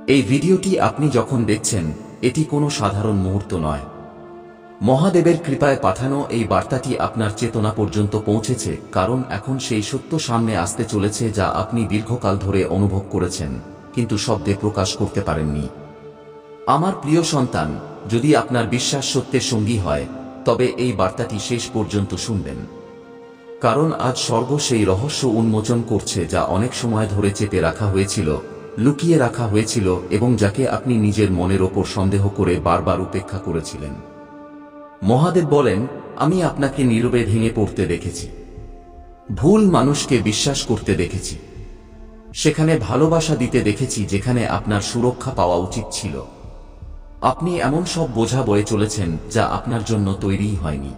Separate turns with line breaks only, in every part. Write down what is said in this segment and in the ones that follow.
এই ভিডিওটি আপনি যখন দেখছেন, এটি কোনো সাধারণ মুহূর্ত নয়। মহাদেবের কৃপায় পাঠানো এই বার্তাটি আপনার চেতনা পর্যন্ত পৌঁছেছে, কারণ এখন সেই সত্য সামনে আসতে চলেছে যা আপনি দীর্ঘকাল ধরে অনুভব করেছেন, কিন্তু শব্দে প্রকাশ করতে পারেননি। আমার প্রিয় সন্তান, যদি আপনার বিশ্বাস সত্যের সঙ্গী হয়, তবে এই বার্তাটি শেষ পর্যন্ত শুনবেন। কারণ আজ স্বর্গ সেই রহস্য উন্মোচন করছে যা অনেক সময় ধরে চেপে রাখা হয়েছিল, লুকিয়ে রাখা হয়েছিল, এবং যাকে আপনি নিজের মনের ওপর সন্দেহ করে বারবার উপেক্ষা করেছিলেন। মহাদেব বলেন, আমি আপনাকে নীরবে ভেঙে পড়তে দেখেছি, ভুল মানুষকে বিশ্বাস করতে দেখেছি, সেখানে ভালোবাসা দিতে দেখেছি যেখানে আপনার সুরক্ষা পাওয়া উচিত ছিল। আপনি এমন সব বোঝা বয়ে চলেছেন যা আপনার জন্য তৈরিই হয়নি।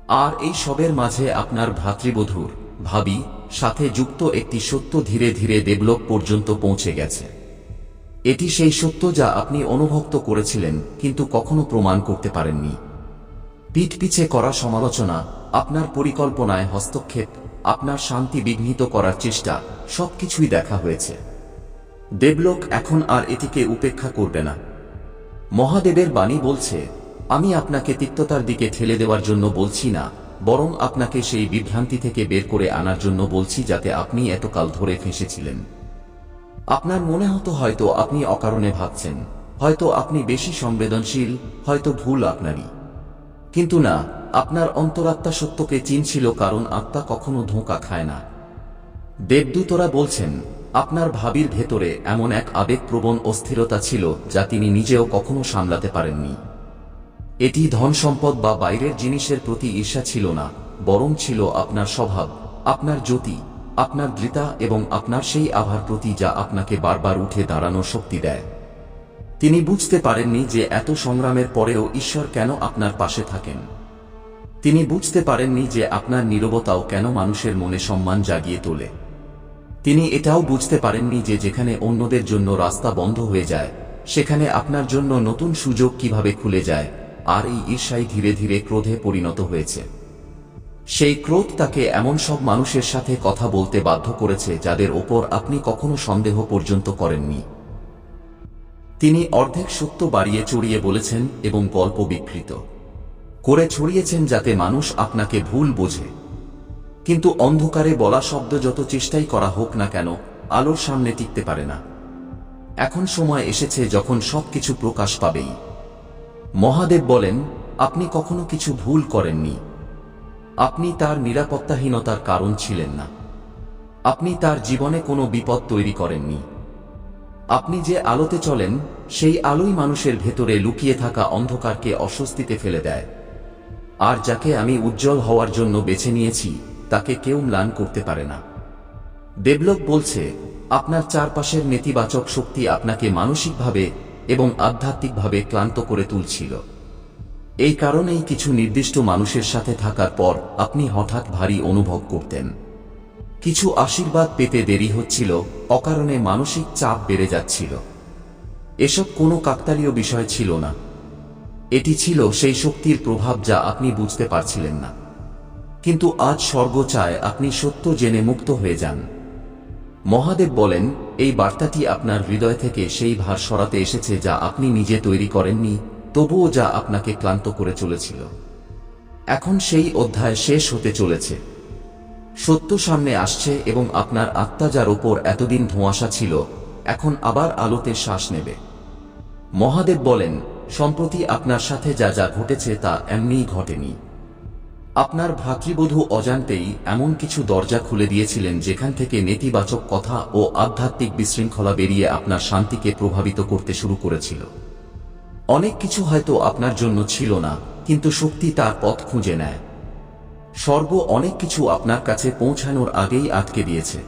আর এই সবের মাঝে আপনার ভ্রাতৃবধূর ভাবি সাথে যুক্ত একটি সত্য ধীরে ধীরে দেবলোক পর্যন্ত পৌঁছে গেছে। এটি সেই সত্য যা আপনি অনুভব করেছিলেন কিন্তু কখনো প্রমাণ করতে পারেননি। পিঠ পিছে করা সমালোচনা, আপনার পরিকল্পনায় হস্তক্ষেপ, আপনার শান্তি বিঘ্নিত করার চেষ্টা, সবকিছুই দেখা হয়েছে। দেবলোক এখন আর এটিকে উপেক্ষা করবে না। মহাদেবের বাণী বলছে, আমি আপনাকে তিক্ততার দিকে ঠেলে দেওয়ার জন্য বলছি না, বরং আপনাকে সেই বিভ্রান্তি থেকে বের করে আনার জন্য বলছি যাতে আপনি এতকাল ধরে ফেঁসেছিলেন। আপনার মনে হতো হয়তো আপনি অকারণে ভাবছেন, হয়তো আপনি বেশি সংবেদনশীল, হয়তো ভুল আপনারই। কিন্তু না, আপনার অন্তরাত্মা সত্যকে চিনছিল, কারণ আত্মা কখনো ধোঁকা খায় না। দেবদূতরা বলছেন, আপনার ভাবির ভেতরে এমন এক আবেগপ্রবণ অস্থিরতা ছিল যা তিনি নিজেও কখনো সামলাতে পারেননি। এটি ধন সম্পদ বা বাইরের জিনিসের প্রতি ঈর্ষা ছিল না, বরং ছিল আপনার স্বভাব, আপনার জ্যোতি, আপনার দৃঢ়তা এবং আপনার সেই আভার প্রতি যা আপনাকে বারবার উঠে দাঁড়ানোর শক্তি দেয়। তিনি বুঝতে পারেননি যে এত সংগ্রামের পরেও ঈশ্বর কেন আপনার পাশে থাকেন। তিনি বুঝতে পারেননি যে আপনার নীরবতাও কেন মানুষের মনে সম্মান জাগিয়ে তোলে। তিনি এটাও বুঝতে পারেননি যে যেখানে অন্যদের জন্য রাস্তা বন্ধ হয়ে যায়, সেখানে আপনার জন্য নতুন সুযোগ কিভাবে খুলে যায়। আর এই ঈর্ষাই ধীরে ধীরে ক্রোধে পরিণত হয়েছে। সেই ক্রোধ তাকে এমন সব মানুষের সাথে কথা বলতে বাধ্য করেছে যাদের ওপর আপনি কখনো সন্দেহ পর্যন্ত করেননি। তিনি অর্ধেক সত্য বাড়িয়ে চড়িয়ে বলেছেন এবং গল্প বিকৃত করে ছড়িয়েছেন যাতে মানুষ আপনাকে ভুল বোঝে। কিন্তু অন্ধকারে বলা শব্দ যত চেষ্টাই করা হোক না কেন, আলোর সামনে টিকতে পারে না। এখন সময় এসেছে যখন সবকিছু প্রকাশ পাবেই। মহাদেব বলেন, আপনি কখনো কিছু ভুল করেননি। আপনি তার নিরাপত্তাহীনতার কারণ ছিলেন না। আপনি তার জীবনে কোনো বিপদ তৈরি করেননি। আপনি যে আলোতে চলেন, সেই আলোই মানুষের ভেতরে লুকিয়ে থাকা অন্ধকারকে অস্বস্তিতে ফেলে দেয়। আর যাকে আমি উজ্জ্বল হওয়ার জন্য বেছে নিয়েছি, তাকে কেউ ম্লান করতে পারে না। দেবলোক বলছে, আপনার চারপাশের নেতিবাচক শক্তি আপনাকে মানসিকভাবে এবং আধ্যাত্মিকভাবে ক্লান্ত করে তুলছিল। এই কারণেই কিছু নির্দিষ্ট মানুষের সাথে থাকার পর আপনি হঠাৎ ভারী অনুভব করতেন। কিছু আশীর্বাদ পেতে দেরি হচ্ছিল, অকারণে মানসিক চাপ বেড়ে যাচ্ছিল। এসব কোনো কাকতালীয় বিষয় ছিল না। এটি ছিল সেই শক্তির প্রভাব যা আপনি বুঝতে পারছিলেন না। কিন্তু আজ স্বর্গ চায় আপনি সত্য জেনে মুক্ত হয়ে যান। মহাদেব বলেন, এই বার্তাটি আপনার হৃদয় থেকে সেই ভার সরাতে এসেছে যা আপনি নিজে তৈরি করেননি, তবুও যা আপনাকে ক্লান্ত করে চলেছিল। এখন সেই অধ্যায় শেষ হতে চলেছে। সত্য সামনে আসছে এবং আপনার আত্মা যার ওপর এতদিন ধোঁয়াশা ছিল, এখন আবার আলোতে শ্বাস নেবে। মহাদেব বলেন, সম্প্রতি আপনার সাথে যা যা ঘটেছে তা এমনিই ঘটেনি। আপনার ভ্রাতৃবধূ অজান্তেই এমন কিছু দরজা খুলে দিয়েছিলেন যেখান থেকে নেতিবাচক কথা ও আধ্যাত্মিক বিশৃঙ্খলা বেরিয়ে আপনার শান্তিকে প্রভাবিত করতে শুরু করেছিল। অনেক কিছু হয়তো আপনার জন্য ছিল না, কিন্তু শক্তি তার পথ খুঁজে নেয়। স্বর্গ অনেক কিছু আপনার কাছে পৌঁছানোর আগেই আটকে দিয়েছে।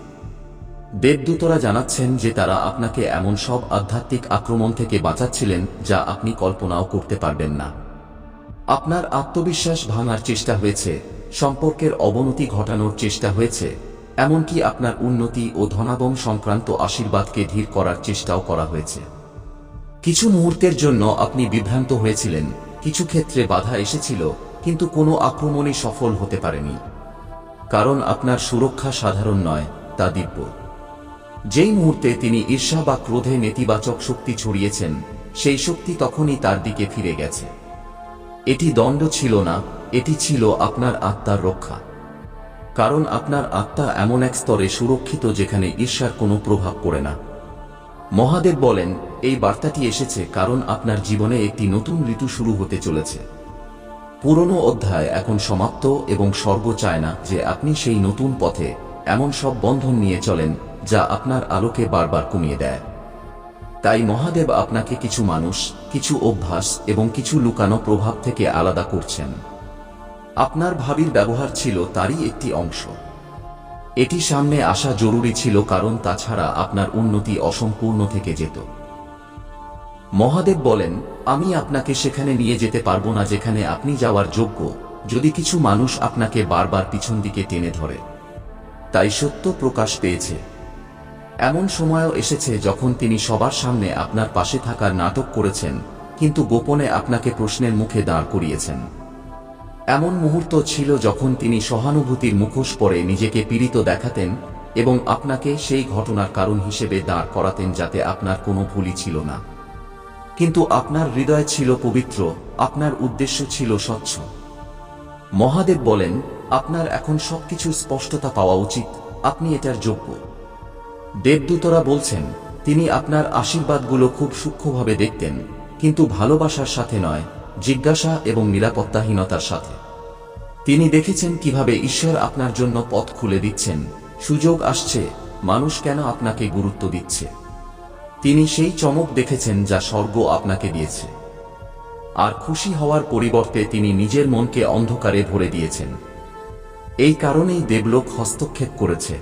দেবদূতরা জানাচ্ছেন যে তারা আপনাকে এমন সব আধ্যাত্মিক আক্রমণ থেকে বাঁচাচ্ছিলেন যা আপনি কল্পনাও করতে পারবেন না। আপনার আত্মবিশ্বাস ভাঙার চেষ্টা হয়েছে, সম্পর্কের অবনতি ঘটানোর চেষ্টা হয়েছে, এমনকি আপনার উন্নতি ও ধনাগম সংক্রান্ত আশীর্বাদকে ধীর করার চেষ্টাও করা হয়েছে। কিছু মুহূর্তের জন্য আপনি বিভ্রান্ত হয়েছিলেন, কিছু ক্ষেত্রে বাধা এসেছিল, কিন্তু কোনো আক্রমণই সফল হতে পারেনি। কারণ আপনার সুরক্ষা সাধারণ নয়, তা দিব্য। যেই মুহূর্তে তিনি ঈর্ষা বা ক্রোধে নেতিবাচক শক্তি ছড়িয়েছেন, সেই শক্তি তখনই তার দিকে ফিরে গেছে। এটি দণ্ড ছিল না, এটি ছিল আপনার আত্মার রক্ষা। কারণ আপনার আত্মা এমন এক স্তরে সুরক্ষিত যেখানে ঈর্ষার কোনো প্রভাব পড়ে না। মহাদেব বলেন, এই বার্তাটি এসেছে কারণ আপনার জীবনে একটি নতুন ঋতু শুরু হতে চলেছে। পুরনো অধ্যায় এখন সমাপ্ত এবং স্বর্গ চায় না যে আপনি সেই নতুন পথে এমন সব বন্ধন নিয়ে চলেন যা আপনার আলোকে বারবার কমিয়ে দেয়। তাই মহাদেব আপনাকে কিছু মানুষ, কিছু অভ্যাস এবং কিছু লুকানো প্রভাব থেকে আলাদা করছেন। আপনার ভাবির ব্যবহার ছিল তারই একটি অংশ। এটি সামনে আসা জরুরি ছিল কারণ তাছাড়া আপনার উন্নতি অসম্পূর্ণ থেকে যেত। মহাদেব বলেন, আমি আপনাকে সেখানে নিয়ে যেতে পারবো না যেখানে আপনি যাওয়ার যোগ্য, যদি কিছু মানুষ আপনাকে বারবার পিছন দিকে টেনে ধরে। তাই সত্য প্রকাশ পেয়েছে। এমন সময়ও এসেছে যখন তিনি সবার সামনে আপনার পাশে থাকার নাটক করেছেন, কিন্তু গোপনে আপনাকে প্রশ্নের মুখে দাঁড় করিয়েছেন। এমন মুহূর্ত ছিল যখন তিনি সহানুভূতির মুখোশ পরে নিজেকে পীড়িত দেখাতেন এবং আপনাকে সেই ঘটনার কারণ হিসেবে দাঁড় করাতেন যাতে আপনার কোনো ভুলই ছিল না। কিন্তু আপনার হৃদয় ছিল পবিত্র, আপনার উদ্দেশ্য ছিল স্বচ্ছ। মহাদেব বলেন, আপনার এখন সবকিছু স্পষ্টতা পাওয়া উচিত, আপনি এটার যোগ্য। দেবদূতরা বলছেন, তিনি আপনার আশীর্বাদগুলো খুব সূক্ষ্মভাবে দেখতেন, কিন্তু ভালোবাসার সাথে নয়, জিজ্ঞাসা এবং নিরাপত্তাহীনতার সাথে। তিনি দেখেছেন কিভাবে ঈশ্বর আপনার জন্য পথ খুলে দিচ্ছেন, সুযোগ আসছে, মানুষ কেন আপনাকে গুরুত্ব দিচ্ছে। তিনি সেই চমক দেখেছেন যা স্বর্গ আপনাকে দিয়েছে। আর খুশি হওয়ার পরিবর্তে তিনি নিজের মনকে অন্ধকারে ভরে দিয়েছেন। এই কারণেই দেবলোক হস্তক্ষেপ করেছে।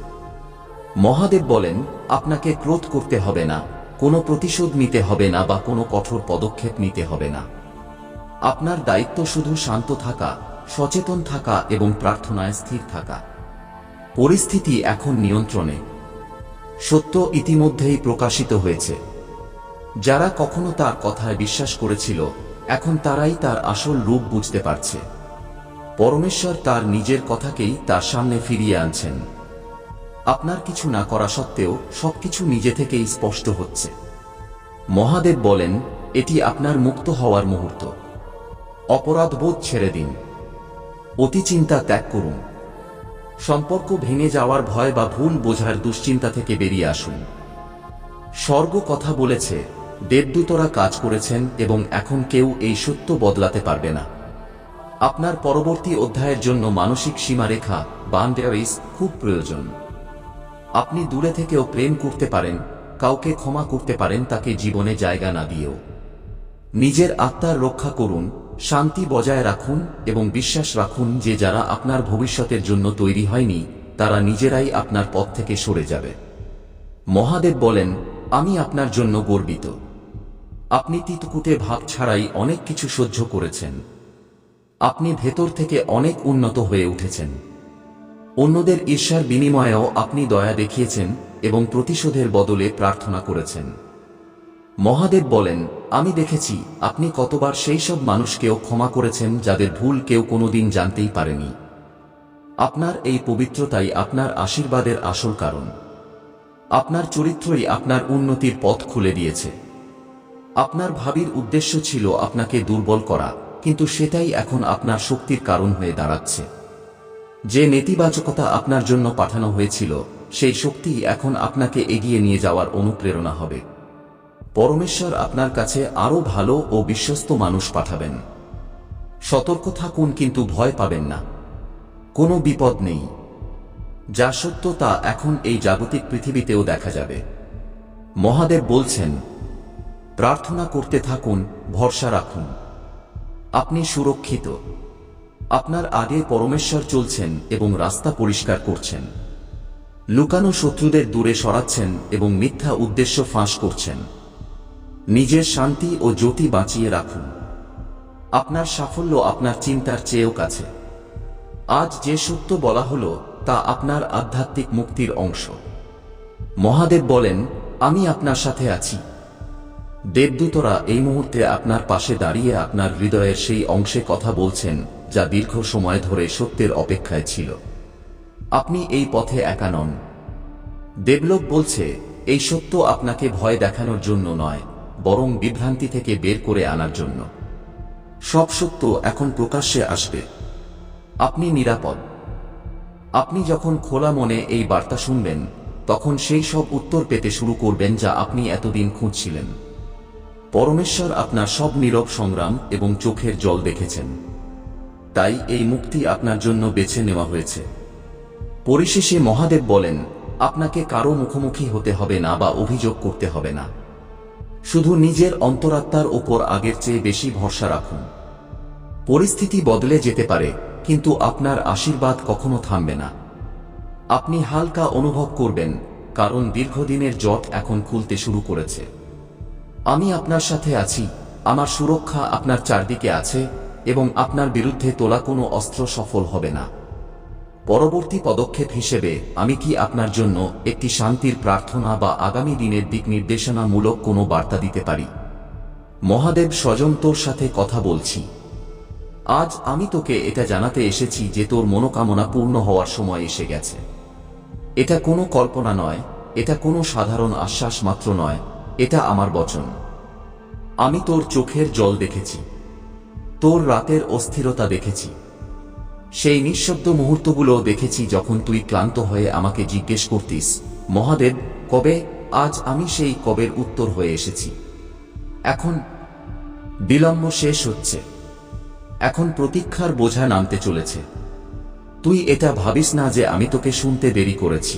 মহাদেব বলেন, আপনাকে ক্রোধ করতে হবে না, কোনো প্রতিশোধ নিতে হবে না বা কোনো কঠোর পদক্ষেপ নিতে হবে না। আপনার দায়িত্ব শুধু শান্ত থাকা, সচেতন থাকা এবং প্রার্থনায় স্থির থাকা। পরিস্থিতি এখন নিয়ন্ত্রণে। সত্য ইতিমধ্যেই প্রকাশিত হয়েছে। যারা কখনো তার কথায় বিশ্বাস করেছিল, এখন তারাই তার আসল রূপ বুঝতে পারছে। পরমেশ্বর তার নিজের কথাকেই তার সামনে ফিরিয়ে আনছেন। আপনার কিছু না করা সত্ত্বেও সবকিছু নিজে থেকেই স্পষ্ট হচ্ছে। মহাদেব বলেন, এটি আপনার মুক্ত হওয়ার মুহূর্ত। অপরাধবোধ ছেড়ে দিন। অতিচিন্তা ত্যাগ করুন। সম্পর্ক ভেঙে যাওয়ার ভয় বা ভুল বোঝার দুশ্চিন্তা থেকে বেরিয়ে আসুন। স্বর্গ কথা বলেছে, দেবদূতরা কাজ করেছেন এবং এখন কেউ এই সত্য বদলাতে পারবে না। আপনার পরবর্তী অধ্যায়ের জন্য মানসিক সীমারেখা বাউন্ডারিজ খুব প্রয়োজন। আপনি দূরে থেকেও প্রেম করতে পারেন, কাউকে ক্ষমা করতে পারেন, তাকে জীবনে জায়গা না দিয়েও। নিজের আত্মার রক্ষা করুন, শান্তি বজায় রাখুন এবং বিশ্বাস রাখুন যে যারা আপনার ভবিষ্যতের জন্য তৈরি হয়নি তারা নিজেরাই আপনার পথ থেকে সরে যাবে। মহাদেব বলেন, আমি আপনার জন্য গর্বিত। আপনি তিতকুটে ভাব ছাড়াই অনেক কিছু সহ্য করেছেন। আপনি ভেতর থেকে অনেক উন্নত হয়ে উঠেছেন। অন্যদের ঈর্ষার বিনিময়েও আপনি দয়া দেখিয়েছেন এবং প্রতিশোধের বদলে প্রার্থনা করেছেন। মহাদেব বলেন, আমি দেখেছি আপনি কতবার সেই সব মানুষকেও ক্ষমা করেছেন যাদের ভুল কেউ কোনোদিন জানতেই পারেনি। আপনার এই পবিত্রতাই আপনার আশীর্বাদের আসল কারণ। আপনার চরিত্রই আপনার উন্নতির পথ খুলে দিয়েছে। আপনার ভাবির উদ্দেশ্য ছিল আপনাকে দুর্বল করা, কিন্তু সেটাই এখন আপনার শক্তির কারণ হয়ে দাঁড়াচ্ছে। যে নেতিবাচকতা আপনার জন্য পাঠানো হয়েছিল, সেই শক্তি এখন আপনাকে এগিয়ে নিয়ে যাওয়ার অনুপ্রেরণা হবে। পরমেশ্বর আপনার কাছে আরো ভালো ও বিশ্বস্ত মানুষ পাঠাবেন। সতর্ক থাকুন, কিন্তু ভয় পাবেন না। কোনো বিপদ নেই। যা সত্য তা এখন এই জাগতিক পৃথিবীতেও দেখা যাবে। মহাদেব বলছেন, প্রার্থনা করতে থাকুন, ভরসা রাখুন। আপনি সুরক্ষিত। আপনার আগে পরমেশ্বর চলছেন এবং রাস্তা পরিষ্কার করছেন। লুকানো শত্রুদের দূরে সরাচ্ছেন এবং মিথ্যা উদ্দেশ্য ফাঁস করছেন। নিজের শান্তি ও জ্যোতি বাঁচিয়ে রাখুন। আপনার সাফল্য আপনার চিন্তার চেয়েও কাছে। আজ যে সত্য বলা হলো তা আপনার আধ্যাত্মিক মুক্তির অংশ। মহাদেব বলেন, আমি আপনার সাথে আছি। দেবদূতরা এই মুহূর্তে আপনার পাশে দাঁড়িয়ে আপনার হৃদয়ের সেই অংশে কথা বলছেন যা দীর্ঘ সময় ধরে সত্যের অপেক্ষায় ছিল। আপনি এই পথে একা নন। দেবলোক বলছে, এই সত্য আপনাকে ভয় দেখানোর জন্য নয়, বরং বিভ্রান্তি থেকে বের করে আনার জন্য। সব সত্য এখন প্রকাশ্যে আসবে। আপনি নিরাপদ। আপনি যখন খোলা মনে এই বার্তা শুনবেন, তখন সেই সব উত্তর পেতে শুরু করবেন যা আপনি এতদিন খুঁজছিলেন। পরমেশ্বর আপনার সব নীরব সংগ্রাম এবং চোখের জল দেখেছেন। তাই এই মুক্তি আপনার জন্য বেছে নেওয়া হয়েছে। পরিশেষে মহাদেব বলেন, আপনাকে কারো মুখোমুখি হতে হবে না বা অভিযোগ করতে হবে না। শুধু নিজের অন্তরাত্মার ওপর আগের চেয়ে বেশি ভরসা রাখুন। পরিস্থিতি বদলে যেতে পারে, কিন্তু আপনার আশীর্বাদ কখনো থামবে না। আপনি হালকা অনুভব করবেন, কারণ দীর্ঘদিনের জট এখন খুলতে শুরু করেছে। আমি আপনার সাথে আছি, আমার সুরক্ষা আপনার চারদিকে আছে, এবং আপনার বিরুদ্ধে তোলা কোনো অস্ত্র সফল হবে না। পরবর্তী পদক্ষেপ হিসেবে আমি কি আপনার জন্য একটি শান্তির প্রার্থনা বা আগামী দিনের দিক নির্দেশনামূলক কোনো বার্তা দিতে পারি? মহাদেব স্বজন, তোর সাথে কথা বলছি। আজ আমি তোকে এটা জানাতে এসেছি যে তোর মনোকামনা পূর্ণ হওয়ার সময় এসে গেছে। এটা কোনো কল্পনা নয়, এটা কোনো সাধারণ আশ্বাস মাত্র নয়, এটা আমার বচন। আমি তোর চোখের জল দেখেছি, তোর রাতের অস্থিরতা দেখেছি, সেই নিঃশব্দ মুহূর্তগুলো দেখেছি যখন তুই ক্লান্ত হয়ে আমাকে জিজ্ঞেস করতিস, মহাদেব কবে? আজ আমি সেই কবের উত্তর হয়ে এসেছি। এখন বিলম্ব শেষ হচ্ছে, এখন প্রতীক্ষার বোঝা নামতে চলেছে। তুই এটা ভাবিস না যে আমি তোকে শুনতে দেরি করেছি।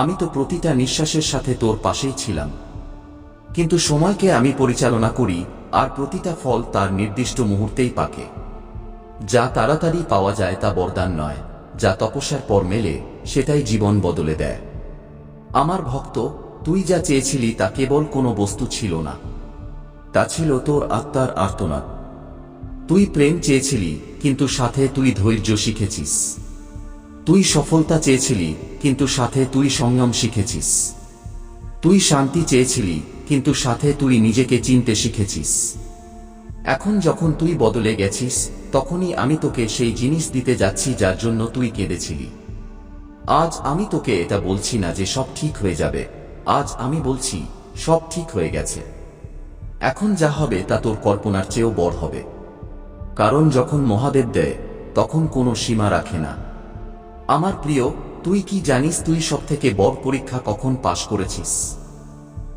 আমি তো প্রতিটা নিঃশ্বাসের সাথে তোর পাশেই ছিলাম। কিন্তু সময়কে আমি পরিচালনা করি, আর প্রতিটা ফল তার নির্দিষ্ট মুহূর্তেই পাকে। যা তাড়াতাড়ি পাওয়া যায় তা বরদান নয়, যা তপস্যার পর মেলে সেটাই জীবন বদলে দেয়। আমার ভক্ত, তুই যা চেয়েছিলি তা কেবল কোনো বস্তু ছিল না, তা ছিল তোর আত্মার আর্তনাদ। তুই প্রেম চেয়েছিলি, কিন্তু সাথে তুই ধৈর্য শিখেছিস। তুই সফলতা চেয়েছিলি, কিন্তু সাথে তুই সংযম শিখেছিস। তুই শান্তি চেয়েছিলি, কিন্তু সাথে তুই নিজেকে চিনতে শিখেছিস। এখন যখন তুই বদলে গেছিস, তখনই আমি তোকে সেই জিনিস দিতে যাচ্ছি যার জন্য তুই কেঁদেছিলি। আজ আমি তোকে এটা বলছি না যে সব ঠিক হয়ে যাবে, আজ আমি বলছি সব ঠিক হয়ে গেছে। এখন যা হবে তা তোর কল্পনার চেয়েও বড় হবে। কারণ যখন মহাদেব দেয়, তখন কোনো সীমা রাখে না। আমার প্রিয়, তুই কি জানিস তুই সবথেকে বড় পরীক্ষা কখন পাশ করেছিস?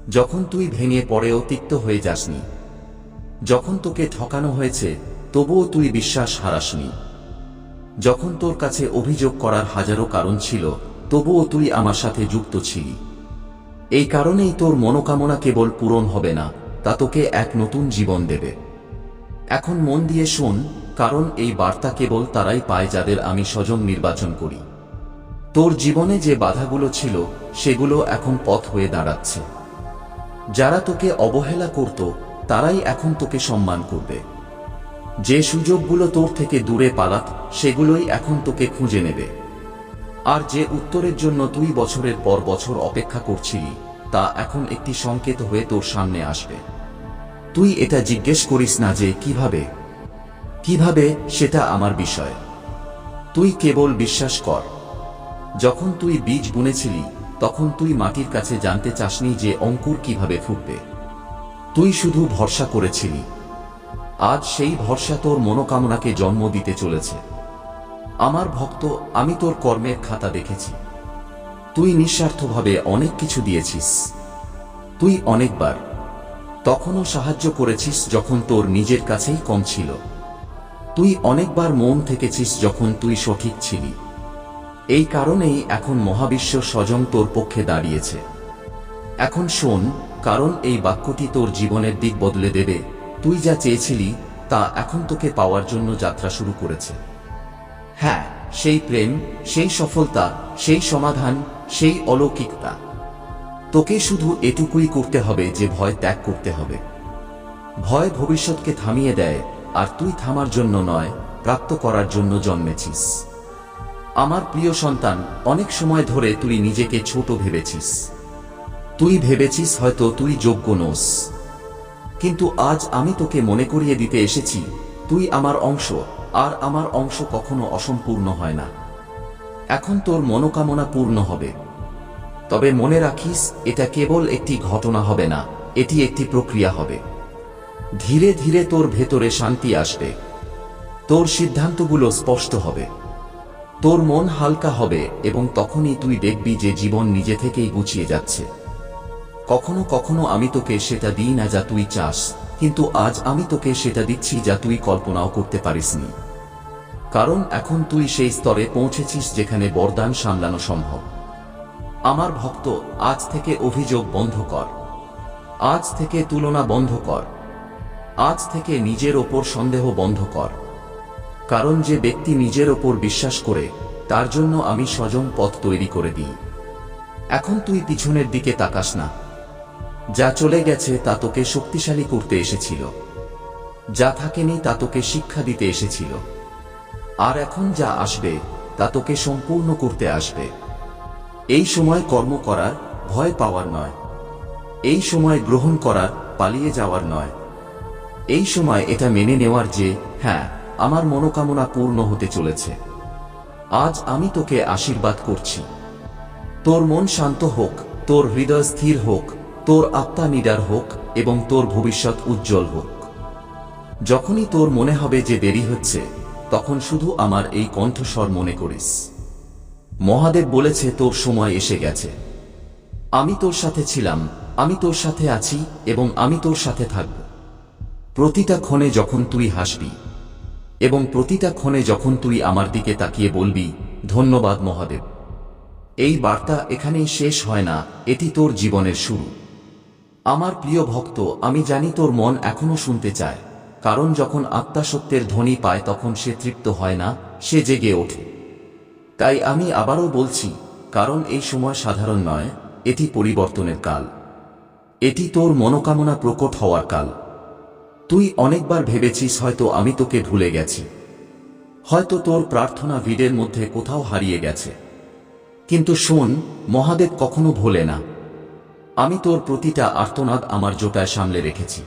যখন তুই ভেঙে পড়েও তিক্ত হয়ে যাসনি, যখন তোকে ঠকানো হয়েছে তবুও তুই বিশ্বাস হারাসনি, যখন তোর কাছে অভিযোগ করার হাজারো কারণ ছিল তবুও তুই আমার সাথে যুক্ত ছিলি। এই কারণেই তোর মনোকামনা কেবল পূরণ হবে না, তা তোকে এক নতুন জীবন দেবে। এখন মন দিয়ে শোন, কারণ এই বার্তা কেবল তারাই পায় যাদের আমি স্বজন নির্বাচন করি। তোর জীবনে যে বাধাগুলো ছিল সেগুলো এখন পথ হয়ে দাঁড়াচ্ছে। যারা তোকে অবহেলা করত তারাই এখন তোকে সম্মান করবে। যে সুযোগগুলো তোর থেকে দূরে পালাত সেগুলোই এখন তোকে খুঁজে নেবে। আর যে উত্তরের জন্য তুই বছরের পর বছর অপেক্ষা করছিলি, তা এখন একটি সংকেত হয়ে তোর সামনে আসবে। তুই এটা জিজ্ঞেস করিস না যে কিভাবে, সেটা আমার বিষয়। তুই কেবল বিশ্বাস কর। যখন তুই বীজ বুনেছিলি, তখন তুই মাটির কাছে জানতে চাসনি যে অঙ্কুর কিভাবে ফুটবে। তুই শুধু ভরসা করেছিলি। আজ সেই ভরসা তোর মনোকামনাকে জন্ম দিতে চলেছে। আমার ভক্ত, আমি তোর কর্মের খাতা দেখেছি। তুই নিঃস্বার্থভাবে অনেক কিছু দিয়েছিস। তুই অনেকবার তখনও সাহায্য করেছিস যখন তোর নিজের কাছেই কম ছিল। তুই অনেকবার মন থেকেছিস যখন তুই সঠিক ছিলি। এই কারণেই এখন মহাবিশ্ব স্বয়ং তোর পক্ষে দাঁড়িয়েছে। এখন শোন, কারণ এই বাক্যটি তোর জীবনের দিক বদলে দেবে। তুই যা চেয়েছিলি তা এখন তোকে পাওয়ার জন্য যাত্রা শুরু করেছে। হ্যাঁ, সেই প্রেম, সেই সফলতা, সেই সমাধান, সেই অলৌকিকতা। তোকে শুধু এটুকুই করতে হবে যে ভয় ত্যাগ করতে হবে। ভয় ভবিষ্যৎকে থামিয়ে দেয়, আর তুই থামার জন্য নয়, প্রাপ্ত করার জন্য জন্মেছিস। আমার প্রিয় সন্তান, অনেক সময় ধরে তুই নিজেকে ছোট ভেবেছিস। তুই ভেবেছিস হয়তো তুই যোগ্য নোস। কিন্তু আজ আমি তোকে মনে করিয়ে দিতে এসেছি, তুই আমার অংশ, আর আমার অংশ কখনো অসম্পূর্ণ হয় না। এখন তোর মনোকামনা পূর্ণ হবে। তবে মনে রাখিস, এটা কেবল একটি ঘটনা হবে না, এটি একটি প্রক্রিয়া হবে। ধীরে ধীরে তোর ভেতরে শান্তি আসবে, তোর সিদ্ধান্তগুলো স্পষ্ট হবে, তোর মন হালকা হবে এবং তখনই তুই দেখবি যে জীবন নিজে থেকেই গুছিয়ে যাচ্ছে। কখনো কখনো আমি তোকে সেটা দিই না যা তুই চাস, কিন্তু আজ আমি তোকে সেটা দিচ্ছি যা তুই কল্পনাও করতে পারিসনি। কারণ এখন তুই সেই স্তরে পৌঁছেছিস যেখানে বরদান সামলানো সম্ভব। আমার ভক্ত, আজ থেকে অভিযোগ বন্ধ কর, আজ থেকে তুলনা বন্ধ কর, আজ থেকে নিজের ওপর সন্দেহ বন্ধ কর। কারণ যে ব্যক্তি নিজের ওপর বিশ্বাস করে, তার জন্য আমি সজম পথ তৈরি করে দিই। এখন তুই পিছনের দিকে তাকাস না। যা চলে গেছে তা তোকে শক্তিশালী করতে এসেছিল, যা থাকেনি তা তোকে শিক্ষা দিতে এসেছিল, আর এখন যা আসবে তা তোকে সম্পূর্ণ করতে আসবে। এই সময় কর্ম করার, ভয় পাওয়ার নয়। এই সময় গ্রহণ করার, পালিয়ে যাওয়ার নয়। এই সময় এটা মেনে নেওয়ার যে হ্যাঁ, আমার মনোকামনা পূর্ণ হতে চলেছে। আজ আমি তোকে আশীর্বাদ করছি। তোর মন শান্ত হোক, তোর হৃদয় স্থির হোক, তোর আত্মা নিডার হোক এবং তোর ভবিষ্যৎ উজ্জ্বল হোক। যখনই তোর মনে হবে যে দেরি হচ্ছে, তখন শুধু আমার এই কণ্ঠস্বর মনে করিস। মহাদেব বলেছে তোর সময় এসে গেছে। আমি তোর সাথে ছিলাম, আমি তোর সাথে আছি এবং আমি তোর সাথে থাকব। প্রতিটা ক্ষণে যখন তুই হাসবি এবং প্রতিটা ক্ষণে যখন তুই আমার দিকে তাকিয়ে বলবি ধন্যবাদ মহাদেব। এই বার্তা এখানেই শেষ হয় না, এটি তোর জীবনের শুরু। আমার প্রিয় ভক্ত, আমি জানি তোর মন এখনো শুনতে চায়, কারণ যখন আত্মা সত্যের ধ্বনি পায় তখন সে তৃপ্ত হয় না, সে জেগে ওঠে। তাই আমি আবারও বলছি, কারণ এই সময় সাধারণ নয়, এটি পরিবর্তনের কাল। এটি তোর মনোকামনা প্রকট হওয়ার কাল। তুই অনেকবার ভেবেছিস হয়তো আমি তোকে ভুলে গেছি, হয়তো তোর প্রার্থনা ভিড়ের মধ্যে কোথাও হারিয়ে গেছে। কিন্তু শোন, মহাদেব কখনো ভোলে না। আমি তোর প্রতিটা আর্তনাদ আমার জোটায় সামলে রেখেছি।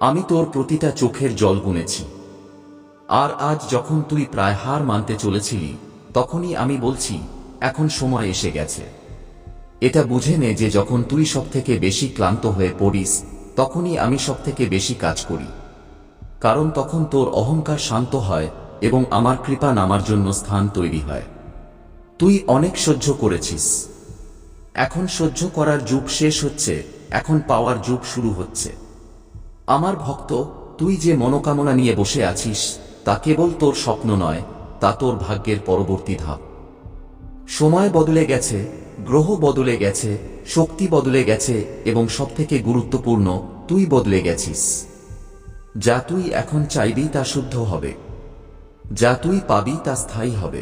আমি তোর প্রতিটা চোখের জল গুনেছি। আর আজ যখন তুই প্রায় হার মানতে চলেছিলি, তখনই আমি বলছি এখন সময় এসে গেছে। এটা বুঝে নে যে যখন তুই সবথেকে বেশি ক্লান্ত হয়ে পড়িস, তখনই আমি সবথেকে বেশি কাজ করি। কারণ তখন তোর অহংকার শান্ত হয় এবং আমার কৃপা নামার জন্য স্থান তৈরি হয়। তুই অনেক সহ্য করেছিস, এখন সহ্য করার যুগ শেষ হচ্ছে, এখন পাওয়ার যুগ শুরু হচ্ছে। আমার ভক্ত, তুই যে মনোকামনা নিয়ে বসে আছিস তা কেবল তোর স্বপ্ন নয়, তা তোর ভাগ্যের পরবর্তী ধাপ। সময় বদলে গেছে, গ্রহ বদলে গেছে, শক্তি বদলে গেছে এবং সবথেকে গুরুত্বপূর্ণ, তুই বদলে গেছিস। যা তুই এখন চাইবি তা শুদ্ধ হবে, যা তুই পাবি তা স্থায়ী হবে।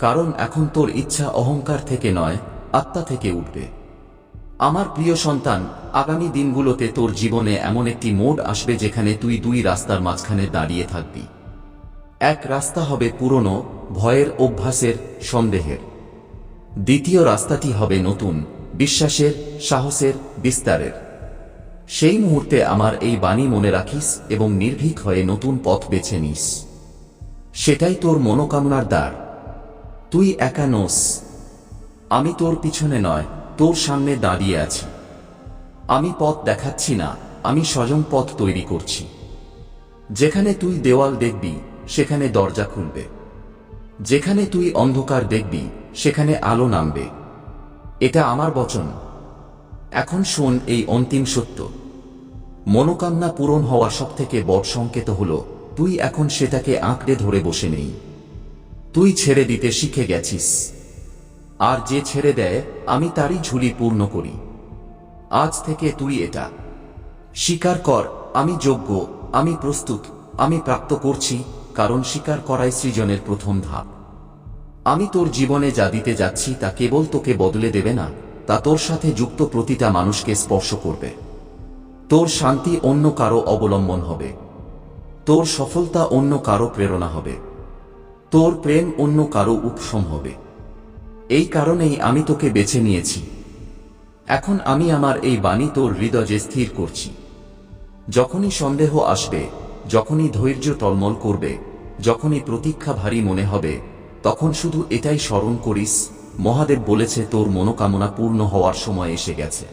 কারণ এখন তোর ইচ্ছা অহংকার থেকে নয়, আত্মা থেকে উঠবে। আমার প্রিয় সন্তান, আগামী দিনগুলোতে তোর জীবনে এমন একটি মোড় আসবে যেখানে তুই দুই রাস্তার মাঝখানে দাঁড়িয়ে থাকবি। এক রাস্তা হবে পুরনো, ভয়ের, অভ্যাসের, সন্দেহের। দ্বিতীয় রাস্তাটি হবে নতুন, বিশ্বাসের, সাহসের, বিস্তারের। সেই মুহূর্তে আমার এই বাণী মনে রাখিস এবং নির্ভীক হয়ে নতুন পথ বেছে নিস। সেটাই তোর মনোকামনার দ্বার। তুই একা নোস। আমি তোর পিছনে নয়, তোর সামনে দাঁড়িয়ে আছি। আমি পথ দেখাচ্ছি না, আমি স্বয়ং পথ তৈরি করছি। যেখানে তুই দেওয়াল দেখবি সেখানে দরজা খুলবে, যেখানে তুই অন্ধকার দেখবি সেখানে আলো নামবে। এটা আমার বচন। এখন শোন এই অন্তিম সত্য। মনোকামনা পূরণ হওয়া সবথেকে বড় সংকেত হলো তুই এখন সেটাকে আঁকড়ে ধরে বসে নেই। তুই ছেড়ে দিতে শিখে গেছিস। আর যে ছেড়ে দেয়, আমি তারই ঝুলি পূর্ণ করি। আজ থেকে তুই এটা স্বীকার কর, আমি যোগ্য, আমি প্রস্তুত, আমি প্রাপ্ত করছি। কারণ স্বীকার করাই সৃজনের প্রথম ধাপ। আমি তোর জীবনে যা দিতে যাচ্ছি তা কেবল তোকে বদলে দেবে না, তা তোর সাথে যুক্ত প্রতিটা মানুষকে স্পর্শ করবে। তোর শান্তি অন্য কারো অবলম্বন হবে, তোর সফলতা অন্য কারো প্রেরণা হবে, তোর প্রেম অন্য কারো উপশম হবে। এই কারণেই আমি তোকে বেছে নিয়েছি। এখন আমি আমার এই বাণী তোর হৃদয়ে স্থির করছি। যখনই সন্দেহ আসবে, যখনই ধৈর্য টলমল করবে, যখনই প্রতীক্ষা ভারী মনে হবে, তখন শুধু এটাই স্মরণ করিস, মহাদেব বলেছে তোর মনোকামনা পূর্ণ হওয়ার সময় এসে গেছে।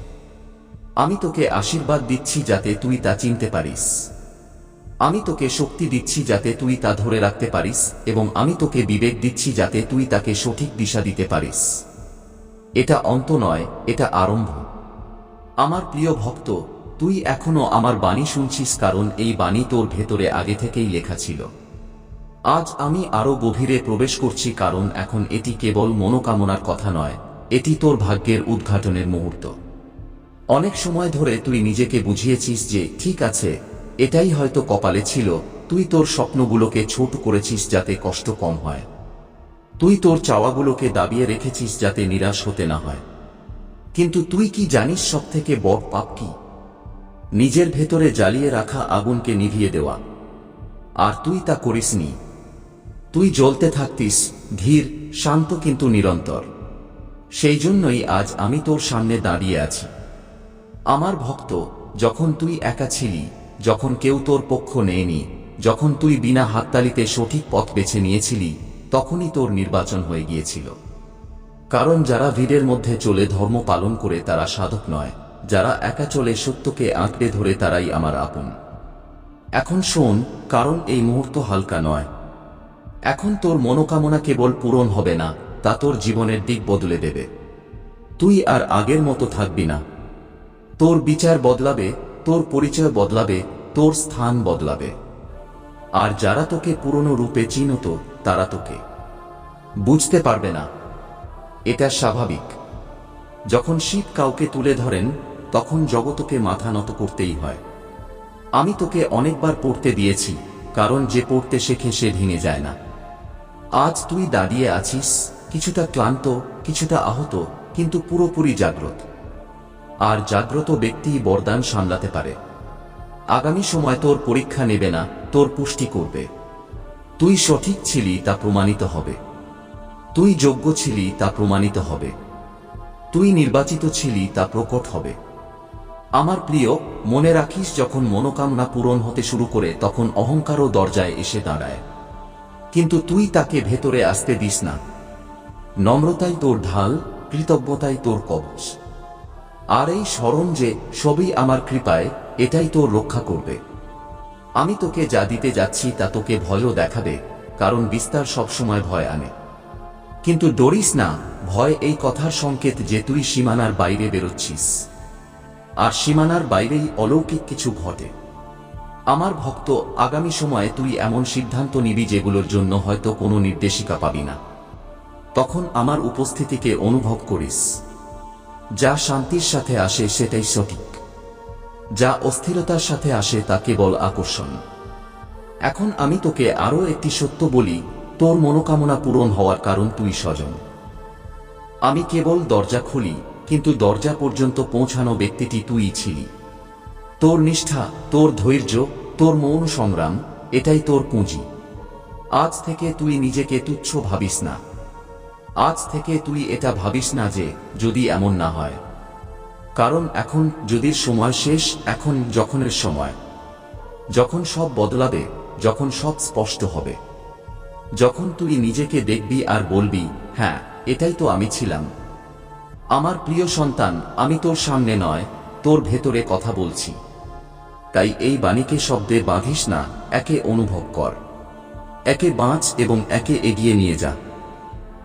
আমি তোকে আশীর্বাদ দিচ্ছি যাতে তুই তা চিনতে পারিস। আমি তোকে শক্তি দিচ্ছি যাতে তুই তা ধরে রাখতে পারিস, এবং আমি তোকে বিবেক দিচ্ছি যাতে তুই তাকে সঠিক দিশা দিতে পারিস। এটা অন্ত নয়, এটা আরম্ভ। আমার প্রিয় ভক্ত, তুই এখনো আমার বাণী শুনছিস, কারণ এই বাণী তোর ভেতরে আগে থেকেই লেখা ছিল। আজ আমি আরো গভীরে প্রবেশ করছি, কারণ এখন এটি কেবল মনোকামনার কথা নয়, এটি তোর ভাগ্যের উদ্ঘাটনের মুহূর্ত। অনেক সময় ধরে তুই নিজেকে বুঝিয়েছিস যে ঠিক আছে, এটাই হয়তো কপালে ছিল। তুই তোর স্বপ্নগুলোকে ছোট করেছিস যাতে কষ্ট কম হয়। তুই তোর চাওয়াগুলোকে দাবিয়ে রেখেছিস যাতে নিরাশ হতে না হয়। কিন্তু তুই কি জানিস সবথেকে বড় পাপ কি? নিজের ভেতরে জ্বালিয়ে রাখা আগুনকে নিভিয়ে দেওয়া। আর তুই তা করিসনি। তুই জ্বলতে থাকতিস, ধীর, শান্ত কিন্তু নিরন্তর। সেই জন্যই আজ আমি তোর সামনে দাঁড়িয়ে আছি। আমার ভক্ত, যখন তুই একা ছিলি, যখন কেউ তোর পক্ষ নেয়নি, যখন তুই বিনা হাততালিতে সঠিক পথ বেছে নিয়েছিলি, তখনই তোর নির্বাচন হয়ে গিয়েছিল। কারণ যারা ভিড়ের মধ্যে চলে ধর্ম পালন করে তারা সাধক নয়, যারা একা চলে সত্যকে আঁকড়ে ধরে তারাই আমার আপন। এখন শোন, কারণ এই মুহূর্ত হালকা নয়। এখন তোর মনোকামনা কেবল পূরণ হবে না, তা তোর জীবনের দিক বদলে দেবে। তুই আর আগের মতো থাকবি না। তোর বিচার বদলাবে, তোর পরিচয় বদলাবে, তোর স্থান বদলাবে। আর যারা তোকে পুরনো রূপে চিনত, তারা তোকে বুঝতে পারবে না। এটা স্বাভাবিক। যখন শিব কাউকে তুলে ধরেন, তখন জগতকে মাথা নত করতেই হয়। আমি তোকে অনেকবার পড়তে দিয়েছি, কারণ যে পড়তে শেখে সে ভেঙে যায় না। আজ তুই দাঁড়িয়ে আছিস, কিছুটা ক্লান্ত, কিছুটা আহত, কিন্তু পুরোপুরি জাগ্রত। আর জাগ্রত ব্যক্তি বরদান সামলাতে পারে। আগামী সময় তোর পরীক্ষা নেবে না, তোর পুষ্টি করবে। তুই সঠিক ছিলি তা প্রমাণিত হবে। তুই যোগ্য ছিলি তা প্রমাণিত হবে। তুই নির্বাচিত ছিলি তা প্রকট হবে। আমার প্রিয়, মনে রাখিস, যখন মনোকামনা পূরণ হতে শুরু করে তখন অহংকারও দরজায় এসে দাঁড়ায়। কিন্তু তুই তাকে ভেতরে আসতে দিস না। নম্রতাই তোর ঢাল, কৃতজ্ঞতাই তোর কবচ। আর এই স্মরণ যে সবই আমার কৃপায়, এটাই তোর রক্ষা করবে। আমি তোকে যা দিতে যাচ্ছি তা তোকে ভয়ও দেখাবে, কারণ বিস্তার সবসময় ভয় আনে। কিন্তু ডরিস না, ভয় এই কথার সংকেত যে তুই সীমানার বাইরে বেরোচ্ছিস। আর সীমানার বাইরেই অলৌকিক কিছু ঘটে। আমার ভক্ত, আগামী সময়ে তুই এমন সিদ্ধান্ত নিবি যেগুলোর জন্য হয়তো কোনো নির্দেশিকা পাবি না। তখন আমার উপস্থিতিকে অনুভব করিস। যা শান্তির সাথে আসে সেটাই সঠিক। যা অস্থিরতার সাথে আসে তা কেবল আকর্ষণ। এখন আমি তোকে আরো একটি সত্য বলি, তোর মনোকামনা পূরণ হওয়ার কারণ তুই স্বজন। আমি কেবল দরজা খুলি, কিন্তু দরজা পর্যন্ত পৌঁছানো ব্যক্তিটি তুই ছিলি। তোর নিষ্ঠা, তোর ধৈর্য, তোর মৌন সংগ্রাম, এটাই তোর পুঁজি। আজ থেকে তুই নিজেকে তুচ্ছ ভাবিস না। আজ থেকে তুই এটা ভাবিস না যে যদি এমন না হয়। কারণ এখন যদির সময় শেষ, এখন যখনের সময়। যখন সব বদলাবে, যখন সব স্পষ্ট হবে। যখন তুই নিজেকে দেখবি আর বলবি, হ্যাঁ, এটাই তো আমি ছিলাম। আমার প্রিয় সন্তান, আমি তোর সামনে নয়, তোর ভেতরে কথা বলছি। তাই এই বাণীকে শব্দে বাঁধিস না, একে অনুভব কর। একে বাঁচ এবং একে এগিয়ে নিয়ে যা।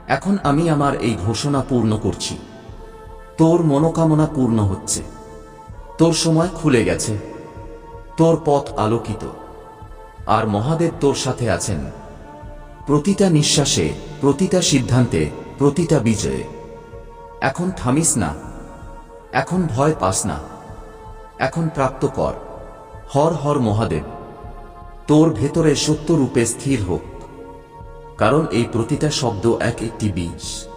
এখন আমি আমার এই ঘোষণা পূর্ণ করছি। তোর মনোকামনা পূর্ণ হচ্ছে। তোর সময় খুলে গেছে। তোর পথ আলোকিত। আর মহাদেব তোর সাথে আছেন। প্রতিটা নিঃশ্বাসে, প্রতিটা সিদ্ধান্তে, প্রতিটা বিজয়ে। এখন থামিস না। এখন ভয় পাস না। এখন প্রাপ্ত কর। হর হর মহাদেব। তোর ভেতরে সত্য রূপে স্থির হোক। কারণ এই প্রতিটা শব্দ এক একটি বীজ।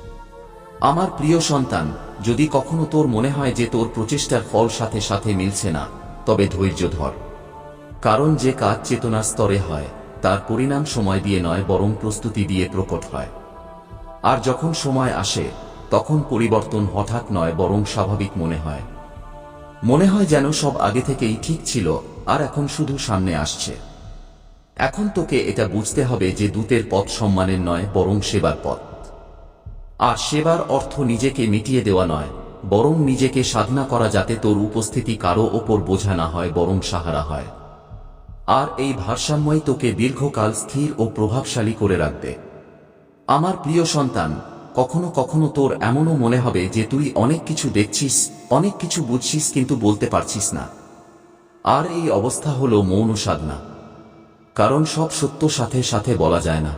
আমার প্রিয় সন্তান, যদি কখনো তোর মনে হয় যে তোর প্রচেষ্টার ফল সাথে সাথে মিলছে না, তবে ধৈর্য ধর। কারণ যে কাজ চেতনার স্তরে হয়, তার পরিণাম সময় দিয়ে নয়, বরং প্রস্তুতি দিয়ে প্রকট হয়। আর যখন সময় আসে, তখন পরিবর্তন হঠাৎ নয়, বরং স্বাভাবিক মনে হয়। মনে হয় যেন সব আগে থেকেই ঠিক ছিল, আর এখন শুধু সামনে আসছে। এখন তোকে এটা বুঝতে হবে যে দূতের পথ সম্মানের নয়, বরং সেবার পথ। আর সেবার অর্থ নিজেকে মিটিয়ে দেওয়া নয়, বরং নিজেকে সাধনা করা, যাতে তোর উপস্থিতি কারো ওপর বোঝা না হয়, বরং সাহারা হয়। আর এই ভারসাম্যই তোকে দীর্ঘকাল স্থির ও প্রভাবশালী করে রাখবে। আমার প্রিয় সন্তান, কখনো কখনো তোর এমনও মনে হবে যে তুই অনেক কিছু দেখছিস, অনেক কিছু বুঝছিস, কিন্তু বলতে পারছিস না। আর এই অবস্থা হলো মৌন সাধনা। কারণ সব সত্য সাথে সাথে বলা যায় না।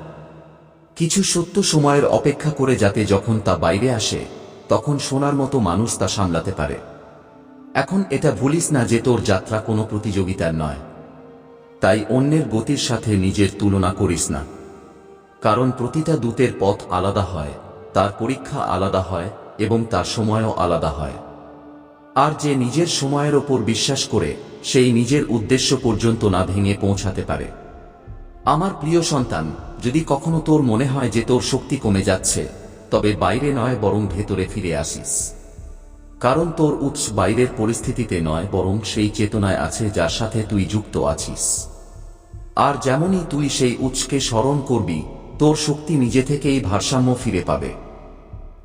কিছু সত্য সময়ের অপেক্ষা করে, যাতে যখন তা বাইরে আসে তখন শোনার মতো মানুষ তা সামলাতে পারে। এখন এটা ভুলিস না যে তোর যাত্রা কোনো প্রতিযোগিতার নয়। তাই অন্যের গতির সাথে নিজের তুলনা করিস না। কারণ প্রতিটা দূতের পথ আলাদা হয়, তার পরীক্ষা আলাদা হয় এবং তার সময়ও আলাদা হয়। আর যে নিজের সময়ের ওপর বিশ্বাস করে, সেই নিজের উদ্দেশ্য পর্যন্ত না ভেঙে পৌঁছাতে পারে। আমার প্রিয় সন্তান, যদি কখনো তোর মনে হয় যে তোর শক্তি কমে যাচ্ছে, তবে বাইরে নয় বরং ভেতরে ফিরে আসিস। কারণ তোর উৎস বাইরের পরিস্থিতিতে নয়, বরং সেই চেতনায় আছে যার সাথে তুই যুক্ত আছিস। আর যেমনই তুই সেই উৎসকে স্মরণ করবি, তোর শক্তি নিজে থেকেই ভারসাম্য ফিরে পাবে।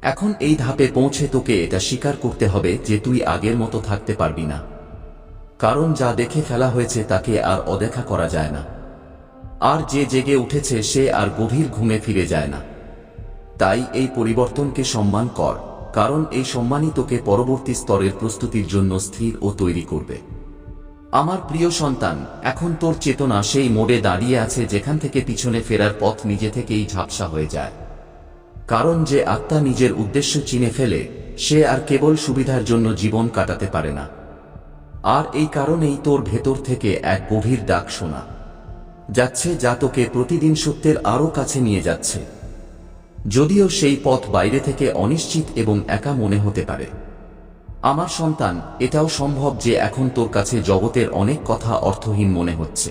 এখন এই ধাপে পৌঁছে তোকে এটা স্বীকার করতে হবে যে তুই আগের মতো থাকতে পারবি না। কারণ যা দেখে ফেলা হয়েছে তাকে আর অদেখা করা যায় না। আর যে জেগে উঠেছে সে আর গভীর ঘুমে ফিরে যায় না। তাই এই পরিবর্তনকে সম্মান কর, কারণ এই সম্মানই তোকে পরবর্তী স্তরের প্রস্তুতির জন্য স্থির ও তৈরি করবে। আমার প্রিয় সন্তান, এখন তোর চেতনা সেই মোড়ে দাঁড়িয়ে আছে যেখান থেকে পিছনে ফেরার পথ নিজে থেকেই ঝাপসা হয়ে যায়। কারণ যে আত্মা নিজের উদ্দেশ্য চিনে ফেলে, সে আর কেবল সুবিধার জন্য জীবন কাটাতে পারে না। আর এই কারণেই তোর ভেতর থেকে এক গভীর ডাক শোনা যাচ্ছে, যা তোকে প্রতিদিন সত্যের আরো কাছে নিয়ে যাচ্ছে। যদিও সেই পথ বাইরে থেকে অনিশ্চিত এবং একা মনে হতে পারে। আমার সন্তান, এটাও সম্ভব যে এখন তোর কাছে জগতের অনেক কথা অর্থহীন মনে হচ্ছে,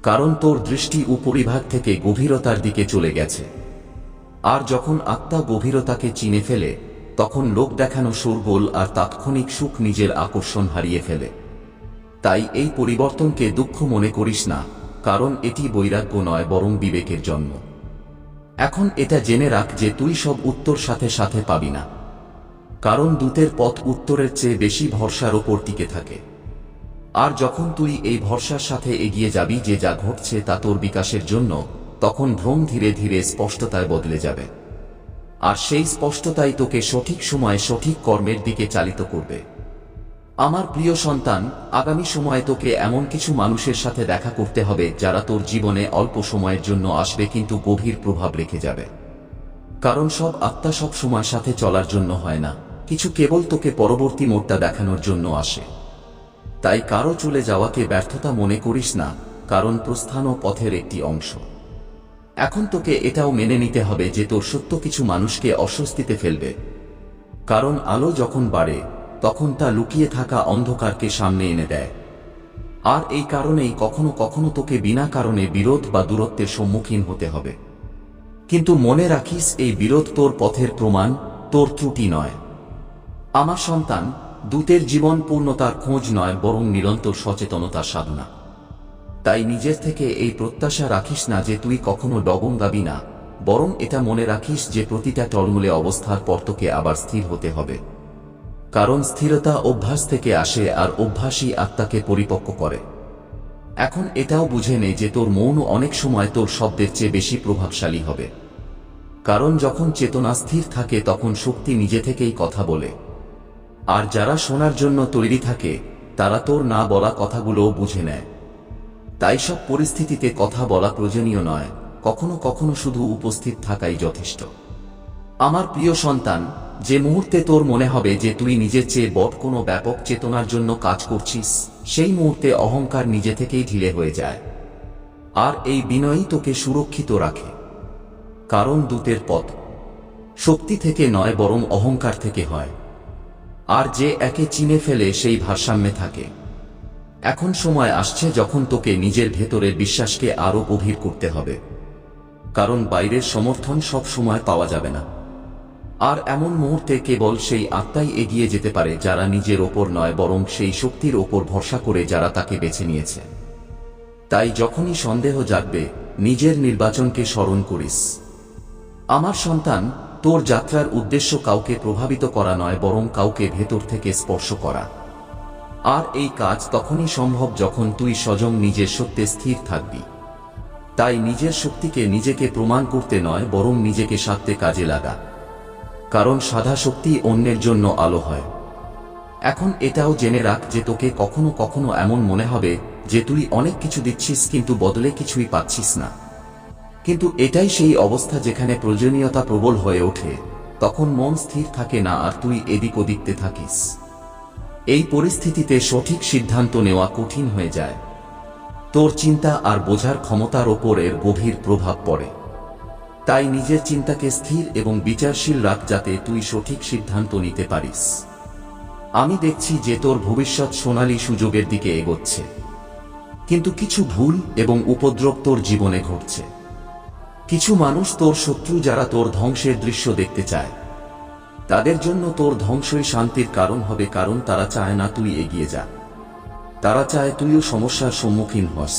কারণ তোর দৃষ্টি উপরিভাগ থেকে গভীরতার দিকে চলে গেছে। আর যখন আত্মা গভীরতাকে চিনে ফেলে, তখন লোক দেখানো শোরগোল আর তাৎক্ষণিক সুখ নিজের আকর্ষণ হারিয়ে ফেলে। তাই এই পরিবর্তনকে দুঃখ মনে করিস না, কারণ এটি বৈরাগ্য নয় বরং বিবেকের জন্ম। এখন এটা জেনে রাখ যে তুই সব উত্তর সাথে সাথে পাবি না। কারণ দূতের পথ উত্তরের চেয়ে বেশি ভরসার ওপর টিকে থাকে। আর যখন তুই এই ভরসার সাথে এগিয়ে যাবি যে যা ঘটছে তা তোর বিকাশের জন্য, তখন ভ্রম ধীরে ধীরে স্পষ্টতায় বদলে যাবে। আর সেই স্পষ্টতাই তোকে সঠিক সময়ে সঠিক কর্মের দিকে চালিত করবে। আমার প্রিয় সন্তান, আগামী সময়ে তোকে এমন কিছু মানুষের সাথে দেখা করতে হবে যারা তোর জীবনে অল্প সময়ের জন্য আসবে, কিন্তু গভীর প্রভাব রেখে যাবে। কারণ সব আত্মা সব সময় সাথে চলার জন্য হয় না, কিছু কেবল তোকে পরবর্তী মোড়টা দেখানোর জন্য আসে। তাই কারো চলে যাওয়াকে ব্যর্থতা মনে করিস না, কারণ প্রস্থানও পথের একটি অংশ। এখন তোকে এটাও মেনে নিতে হবে যে তোর সত্য কিছু মানুষকে অস্বস্তিতে ফেলবে। কারণ আলো যখন বাড়ে, তখন তা লুকিয়ে থাকা অন্ধকারকে সামনে এনে দেয়। আর এই কারণেই কখনো কখনো তোকে বিনা কারণে বিরোধ বা দূরত্বের সম্মুখীন হতে হবে। কিন্তু মনে রাখিস, এই বিরোধ তোর পথের প্রমাণ, তোর ত্রুটি নয়। আমার সন্তান, দূতের জীবন পূর্ণতার খোঁজ নয় বরং নিরন্তর সচেতনতার সাধনা। তাই নিজের থেকে এই প্রত্যাশা রাখিস না যে তুই কখনো ডগমগাবি না, বরং এটা মনে রাখিস যে প্রতিটা টলমলে অবস্থার পর তোকে আবার স্থির হতে হবে। কারণ স্থিরতা অভ্যাস থেকে আসে, আর অভ্যাসই আত্মাকে পরিপক্ব করে। এখন এটাও বুঝে নে যে তোর মৌন অনেক সময় তোর শব্দের চেয়ে বেশি প্রভাবশালী হবে। কারণ যখন চেতনা স্থির থাকে তখন শক্তি নিজে থেকেই কথা বলে। আর যারা শোনার জন্য তৈরি থাকে, তারা তোর না বলা কথাগুলোও বুঝে নেয়। তাই সব পরিস্থিতিতে কথা বলা প্রয়োজনীয় নয়, কখনো কখনো শুধু উপস্থিত থাকাই যথেষ্ট। আমার প্রিয় সন্তান, যে মুহূর্তে তোর মনে হবে যে তুই নিজের চেয়ে বড় কোনো ব্যাপক চেতনার জন্য কাজ করছিস, সেই মুহূর্তে অহংকার নিজে থেকেই ঢিলে হয়ে যায়। আর এই বিনয়ই তোকে সুরক্ষিত রাখে। কারণ দূতের পথ শক্তি থেকে নয় বরং অহংকার থেকে হয়। আর যে একে চিনে ফেলে সেই ভারসাম্যে থাকে। এখন সময় আসছে যখন তোকে নিজের ভেতরের বিশ্বাসকে আরো গভীর করতে হবে। কারণ বাইরের সমর্থন সব সময় পাওয়া যাবে না। আর এমন মুহূর্তে কেবল সেই আত্মাই এগিয়ে যেতে পারে যারা নিজের ওপর নয় বরং সেই শক্তির ওপর ভরসা করে যারা তাকে বেছে নিয়েছে। তাই যখনই সন্দেহ জাগবে, নিজের নির্বাচনকে স্মরণ করিস। আমার সন্তান, তোর যাত্রার উদ্দেশ্য কাউকে প্রভাবিত করা নয়, বরং কাউকে ভেতর থেকে স্পর্শ করা। আর এই কাজ তখনই সম্ভব যখন তুই স্বয়ং নিজের সত্যে স্থির থাকবি। তাই নিজের শক্তিকে নিজেকে প্রমাণ করতে নয়, বরং নিজেকে সাধতে কাজে লাগা, কারণ সাধা শক্তি অন্যের জন্য আলো হয়। এখন এটাও জেনে রাখ যে তোকে কখনো কখনো এমন মনে হবে যে তুই অনেক কিছু দিচ্ছিস কিন্তু বদলে কিছুই পাচ্ছিস না। কিন্তু এটাই সেই অবস্থা যেখানে প্রয়োজনীয়তা প্রবল হয়ে ওঠে, তখন মন স্থির থাকে না আর তুই এদিক ওদিকতে থাকিস। এই পরিস্থিতিতে সঠিক সিদ্ধান্ত নেওয়া কঠিন হয়ে যায়। তোর চিন্তা আর বোঝার ক্ষমতার ওপর এর গভীর প্রভাব পড়ে। তাই নিজের চিন্তাকে স্থির এবং বিচারশীল রাখ যাতে তুই সঠিক সিদ্ধান্ত নিতে পারিস। আমি দেখছি যে তোর ভবিষ্যৎ সোনালী সুযোগের দিকে এগোচ্ছে, কিন্তু কিছু ভুল এবং উপদ্রব তোর জীবনে ঘটছে। কিছু মানুষ তোর শত্রু যারা তোর ধ্বংসের দৃশ্য দেখতে চায়। তাদের জন্য তোর ধ্বংসই শান্তির কারণ হবে, কারণ তারা চায় না তুই এগিয়ে যা। তারা চায় তুইও সমস্যার সম্মুখীন হস।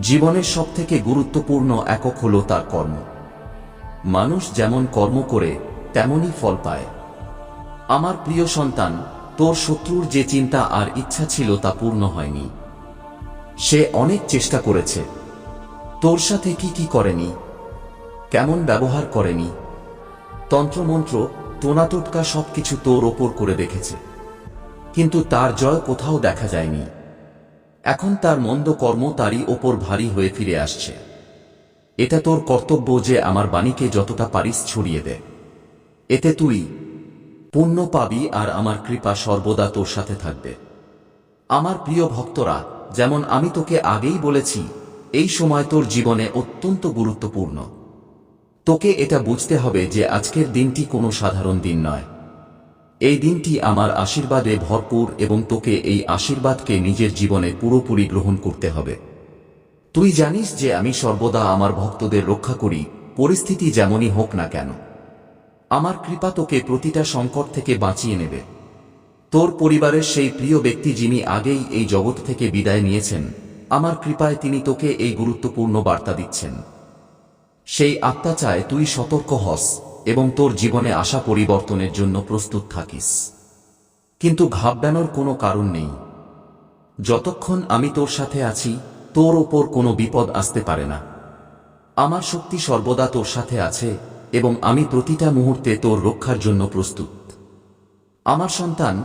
জীবনের সবথেকে গুরুত্বপূর্ণ একক হলো তার কর্ম। মানুষ যেমন কর্ম করে তেমনই ফল পায়। আমার প্রিয় সন্তান, তোর শত্রুর যে চিন্তা আর ইচ্ছা ছিল তা পূর্ণ হয়নি। সে অনেক চেষ্টা করেছে। তোর সাথে কি কি করেনি, কেমন ব্যবহার করেনি, তন্ত্রমন্ত্র টোনাটোটকা সবকিছু তোর ওপর করে দেখেছে, কিন্তু তার জয় কোথাও দেখা যায়নি। এখন তার মন্দ কর্ম তারই ওপর ভারী হয়ে ফিরে আসছে। এটা তোর কর্তব্য যে আমার বাণীকে যতটা পারিস ছড়িয়ে দে। এতে তুই পুণ্য পাবি আর আমার কৃপা সর্বদা তোর সাথে থাকবে। আমার প্রিয় ভক্তরা, যেমন আমি তোকে আগেই বলেছি, এই সময় তোর জীবনে অত্যন্ত গুরুত্বপূর্ণ। তোকে এটা বুঝতে হবে যে আজকের দিনটি কোনো সাধারণ দিন নয়। এই দিনটি আমার আশীর্বাদে ভরপুর এবং তোকে এই আশীর্বাদকে নিজের জীবনে পুরোপুরি গ্রহণ করতে হবে। তুই জানিস যে আমি সর্বদা আমার ভক্তদের রক্ষা করি, পরিস্থিতি যেমনই হোক না কেন। আমার কৃপা তোকে প্রতিটা সংকট থেকে বাঁচিয়ে নেবে। তোর পরিবারের সেই প্রিয় ব্যক্তি যিনি আগেই এই জগৎ থেকে বিদায় নিয়েছেন, আমার কৃপায় তিনি তোকে এই গুরুত্বপূর্ণ বার্তা দিচ্ছেন। সেই আত্মা চায় তুই সতর্ক হস এবং তোর জীবনে আসা পরিবর্তনের জন্য প্রস্তুত থাকিস। কিন্তু ঘাবড়ানোর কোনো কারণ নেই। যতক্ষণ আমি তোর সাথে আছি, তোর ওপর কোনো বিপদ আসতে পারে না। আমার শক্তি সর্বদা তোর সাথে আছে এবং আমি প্রতিটা মুহূর্তে তোর রক্ষার জন্য প্রস্তুত। আমার সন্তান,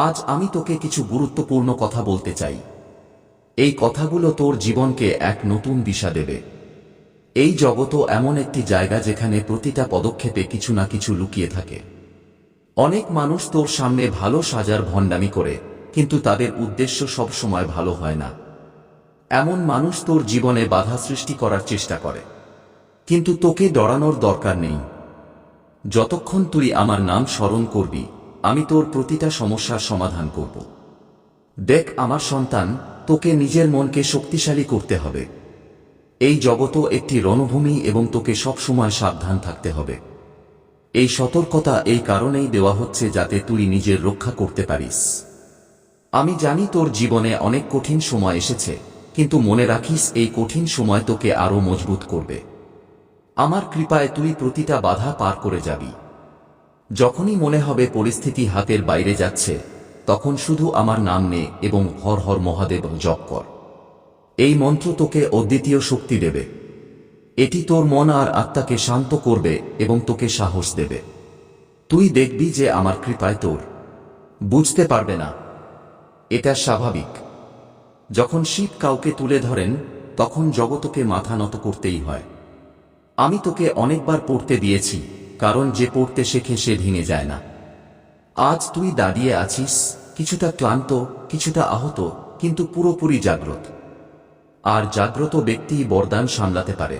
আজ আমি তোকে কিছু গুরুত্বপূর্ণ কথা বলতে চাই। এই কথাগুলো তোর জীবনকে এক নতুন দিশা দেবে। এই জগৎও এমন একটি জায়গা যেখানে প্রতিটা পদক্ষেপে কিছু না কিছু লুকিয়ে থাকে। অনেক মানুষ তোর সামনে ভালো সাজার ভণ্ডামি করে, কিন্তু তাদের উদ্দেশ্য সব সময় ভালো হয় না। এমন মানুষ তোর জীবনে বাধা সৃষ্টি করার চেষ্টা করে, কিন্তু তোকে ডরানোর দরকার নেই। যতক্ষণ তুই আমার নাম স্মরণ করবি, আমি তোর প্রতিটা সমস্যার সমাধান করব। দেখ আমার সন্তান, তোকে নিজের মনকে শক্তিশালী করতে হবে। এই জগৎও একটি রণভূমি এবং তোকে সবসময় সাবধান থাকতে হবে। এই সতর্কতা এই কারণেই দেওয়া হচ্ছে যাতে তুই নিজের রক্ষা করতে পারিস। আমি জানি তোর জীবনে অনেক কঠিন সময় এসেছে, কিন্তু মনে রাখিস এই কঠিন সময় তোকে আরো মজবুত করবে। আমার কৃপায় তুই প্রতিটা বাধা পার করে যাবি। যখনই মনে হবে পরিস্থিতি হাতের বাইরে যাচ্ছে, তখন শুধু আমার নাম নে এবং হর হর মহাদেব জপ কর। এই মন্ত্র তোকে অদ্বিতীয় শক্তি দেবে। এটি তোর মন আর আত্মাকে শান্ত করবে এবং তোকে সাহস দেবে। তুই দেখবি যে আমার কৃপায় তোর বুঝতে পারবে না। এটা স্বাভাবিক। যখন শিব কাউকে তুলে ধরেন, তখন জগতকে মাথা নত করতেই হয়। আমি তোকে অনেকবার পড়তে দিয়েছি, কারণ যে পড়তে শেখে সে ভেঙে যায় না। আজ তুই দাঁড়িয়ে আছিস, কিছুটা ক্লান্ত, কিছুটা আহত, কিন্তু পুরোপুরি জাগ্রত। আর জাগ্রত ব্যক্তি বরদান সামলাতে পারে।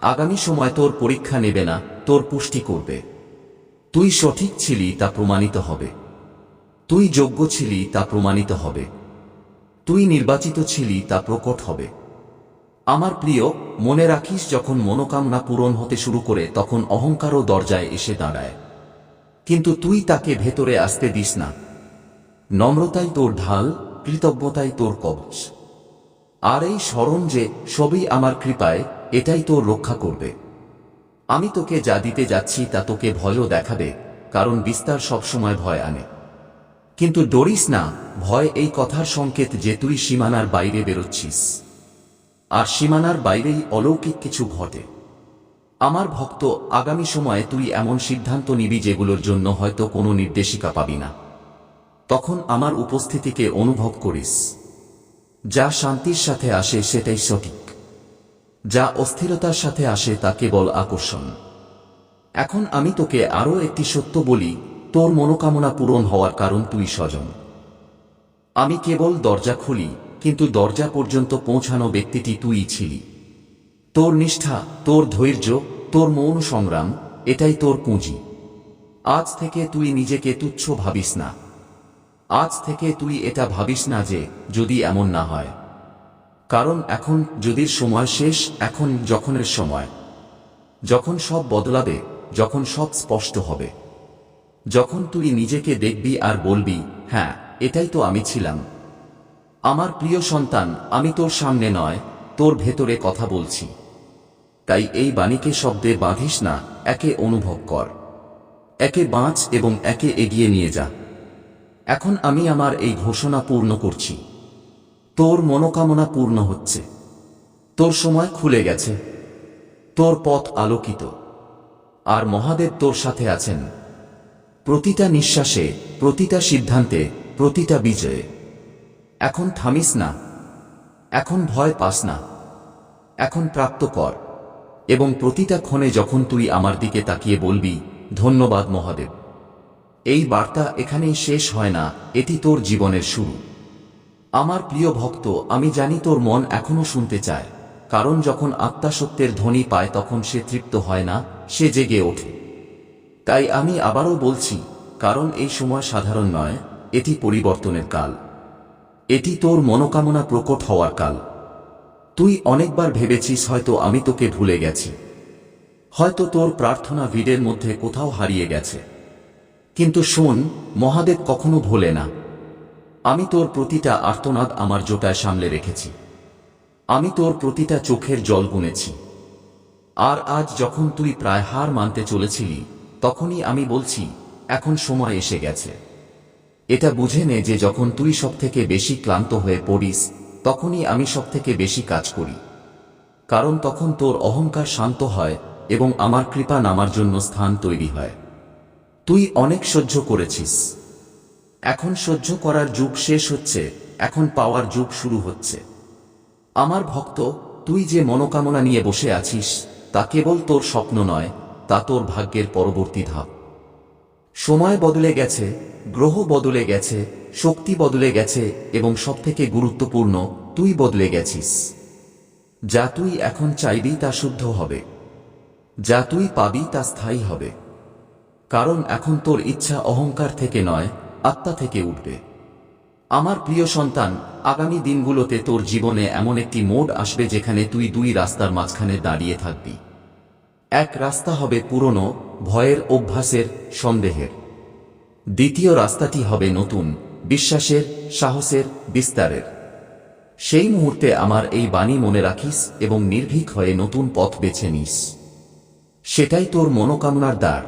আগামী সময় তোর পরীক্ষা নেবে না, তোর পুষ্টি করবে। তুই সঠিক ছিলি তা প্রমাণিত হবে। তুই যোগ্য ছিলি তা প্রমাণিত হবে। তুই নির্বাচিত ছিলি তা প্রকট হবে। আমার প্রিয়, মনে রাখিস যখন মনোকামনা পূরণ হতে শুরু করে তখন অহংকারও দরজায় এসে দাঁড়ায়, কিন্তু তুই তাকে ভেতরে আসতে দিস না। নম্রতাই তোর ঢাল, কৃতজ্ঞতাই তোর কবচ। আর এই স্মরণ যে সবই আমার কৃপায়, এটাই তোর রক্ষা করবে। আমি তোকে যা দিতে যাচ্ছি তা তোকে ভয়ও দেখাবে, কারণ বিস্তার সবসময় ভয় আনে। কিন্তু ডরিস না, ভয় এই কথার সংকেত যে তুই সীমানার বাইরে বেরোচ্ছিস, আর সীমানার বাইরেই অলৌকিক কিছু ঘটে। আমার ভক্ত, আগামী সময়ে তুই এমন সিদ্ধান্ত নিবি যেগুলোর জন্য হয়তো কোনো নির্দেশিকা পাবি না। তখন আমার উপস্থিতিকে অনুভব করিস। যা শান্তির সাথে আসে সেটাই সঠিক, যা অস্থিরতার সাথে আসে তা কেবল আকর্ষণ। এখন আমি তোকে আরও একটি সত্য বলি, তোর মনোকামনা পূরণ হওয়ার কারণ তুই স্বজন। আমি কেবল দরজা খুলি, কিন্তু দরজা পর্যন্ত পৌঁছানো ব্যক্তিটি তুই ছিলি। তোর নিষ্ঠা, তোর ধৈর্য, তোর মৌন সংগ্রাম, এটাই তোর পুঁজি। আজ থেকে তুই নিজেকে তুচ্ছ ভাবিস না। আজ থেকে তুই এটা ভাবিস না যে যদি এমন না হয়, কারণ এখন যদির সময় শেষ, এখন যখনের সময়। যখন সব বদলাবে, যখন সব স্পষ্ট হবে, যখন তুই নিজেকে দেখবি আর বলবি, হ্যাঁ, এটাই তো আমি ছিলাম। আমার প্রিয় সন্তান, আমি তোর সামনে নয়, তোর ভেতরে কথা বলছি। তাই এই বাণীকে শব্দে বাঁধিস না, একে অনুভব কর, একে বাঁচ এবং একে এগিয়ে নিয়ে যা। এখন আমি আমার এই ঘোষণা পূর্ণ করছি। তোর মনোকামনা পূর্ণ হচ্ছে। তোর সময় খুলে গেছে। তোর পথ আলোকিত। আর মহাদেব তোর সাথে আছেন প্রতিটা নিঃশ্বাসে, প্রতিটা সিদ্ধান্তে, প্রতিটা বিজয়ে। এখন থামিস না, এখন ভয় পাস না, এখন প্রাপ্ত কর। এবং প্রতিটা ক্ষণে যখন তুই আমার দিকে তাকিয়ে বলবি, ধন্যবাদ মহাদেব, এই বার্তা এখানেই শেষ হয় না, এটি তোর জীবনের শুরু। আমার প্রিয় ভক্ত, আমি জানি তোর মন এখনো শুনতে চায়, কারণ যখন আত্মা সত্যের ধ্বনি পায় তখন সে তৃপ্ত হয় না, সে জেগে ওঠে। তাই আমি আবারও বলছি, কারণ এই সময় সাধারণ নয়, এটি পরিবর্তনের কাল। এটি তোর মনোকামনা প্রকট হওয়ার কাল। তুই অনেকবার ভেবেছিস হয়তো আমি তোকে ভুলে গেছি, হয়তো তোর প্রার্থনা ভিড়ের মধ্যে কোথাও হারিয়ে গেছে। কিন্তু শোন, মহাদেব কখনো ভোলে না। আমি তোর প্রতিটা আর্তনাদ আমার জোটায় সামলে রেখেছি। আমি তোর প্রতিটা চোখের জল গুনেছি। আর আজ যখন তুই প্রায় হার মানতে চলেছিলি, তখনই আমি বলছি, এখন সময় এসে গেছে। এটা বুঝে নে যে যখন তুই সবথেকে বেশি ক্লান্ত হয়ে পড়িস, তখনই আমি সবথেকে বেশি কাজ করি। কারণ তখন তোর অহংকার শান্ত হয় এবং আমার কৃপা নামার জন্য স্থান তৈরি হয়। তুই অনেক সহ্য করেছিস। এখন সহ্য করার যুগ শেষ হচ্ছে, এখন পাওয়ার যুগ শুরু হচ্ছে। আমার ভক্ত, তুই যে মনোকামনা নিয়ে বসে আছিস, তা কেবল তোর স্বপ্ন নয়, তা তোর ভাগ্যের পরবর্তী ধাপ। সময় বদলে গেছে, গ্রহ বদলে গেছে, শক্তি বদলে গেছে, এবং সবথেকে গুরুত্বপূর্ণ, তুই বদলে গেছিস। যা তুই এখন চাইবি তা শুদ্ধ হবে। যা তুই পাবি তা স্থায়ী হবে। কারণ এখন তোর ইচ্ছা অহংকার থেকে নয়, আত্মা থেকে উঠবে। আমার প্রিয় সন্তান, আগামী দিনগুলোতে তোর জীবনে এমন একটি মোড় আসবে যেখানে তুই দুই রাস্তার মাঝখানে দাঁড়িয়ে থাকবি। এক রাস্তা হবে পুরনো, ভয়ের, অভ্যাসের, সন্দেহের। দ্বিতীয় রাস্তাটি হবে নতুন, বিশ্বাসের, সাহসের, বিস্তারের। সেই মুহূর্তে আমার এই বাণী মনে রাখিস এবং নির্ভীক হয়ে নতুন পথ বেছে নিস। সেটাই তোর মনোকামনার দ্বার।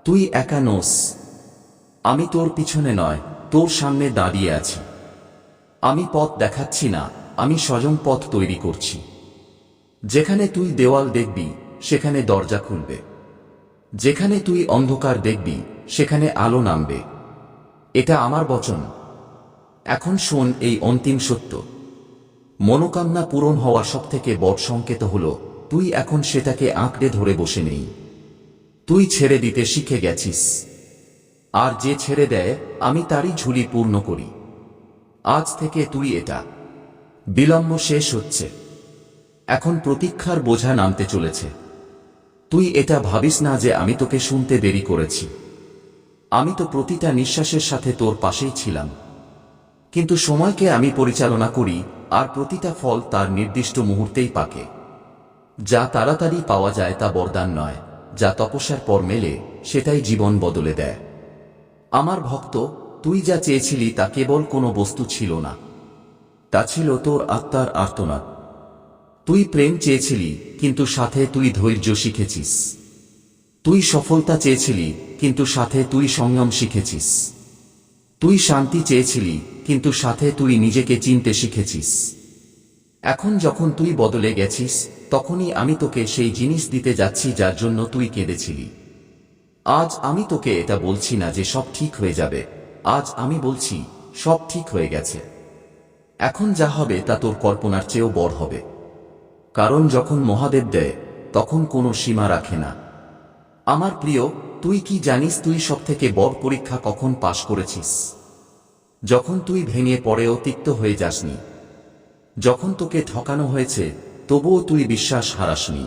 তুই একা নোস। আমি তোর পিছনে নয়, তোর সামনে দাঁড়িয়ে আছি। আমি পথ দেখাচ্ছি না, আমি স্বয়ং পথ তৈরি করছি। যেখানে তুই দেওয়াল দেখবি, সেখানে দরজা খুলবে। যেখানে তুই অন্ধকার দেখবি, সেখানে আলো নামবে। এটা আমার বচন। এখন শোন এই অন্তিম সত্য। মনোকামনা পূরণ হওয়ার সবথেকে বড় সংকেত হল, তুই এখন সেটাকে আঁকড়ে ধরে বসে নেই। তুই ছেড়ে দিতে শিখে গেছিস। আর যে ছেড়ে দেয়, আমি তারই ঝুলি পূর্ণ করি। আজ থেকে তুই এটা। বিলম্ব শেষ হচ্ছে। এখন প্রতীক্ষার বোঝা নামতে চলেছে। তুই এটা ভাবিস না যে আমি তোকে শুনতে দেরি করেছি। আমি তো প্রতিটা নিঃশ্বাসের সাথে তোর পাশেই ছিলাম। কিন্তু সময়কে আমি পরিচালনা করি, আর প্রতিটা ফল তার নির্দিষ্ট মুহূর্তেই পাকে। যা তাড়াতাড়ি পাওয়া যায় তা বরদান নয়, যা তপস্যার পর মেলে সেটাই জীবন বদলে দেয়। আমার ভক্ত, তুই যা চেয়েছিলি তা কেবল কোনো বস্তু ছিল না, তা ছিল তোর আত্মার আর্তনাদ। তুই প্রেম চেয়েছিলি, কিন্তু সাথে তুই ধৈর্য শিখেছিস। তুই সফলতা চেয়েছিলি, কিন্তু সাথে তুই সংযম শিখেছিস। তুই শান্তি চেয়েছিলি, কিন্তু সাথে তুই নিজেকে চিনতে শিখেছিস। এখন যখন তুই বদলে গেছিস, তখনই আমি তোকে সেই জিনিস দিতে যাচ্ছি যার জন্য তুই কেঁদেছিলি। আজ আমি তোকে এটা বলছি না যে সব ঠিক হয়ে যাবে, আজ আমি বলছি সব ঠিক হয়ে গেছে। এখন যা হবে তা তোর কল্পনার চেয়েও বড় হবে। কারণ যখন মহাদেব দেয়, তখন কোনো সীমা রাখে না। আমার প্রিয়, তুই কি জানিস তুই সবথেকে বড় পরীক্ষা কখন পাশ করেছিস? যখন তুই ভেঙে পড়েও তিক্ত হয়ে যাসনি। যখন তোকে ঠকানো হয়েছে, তবুও তুই বিশ্বাস হারাসনি।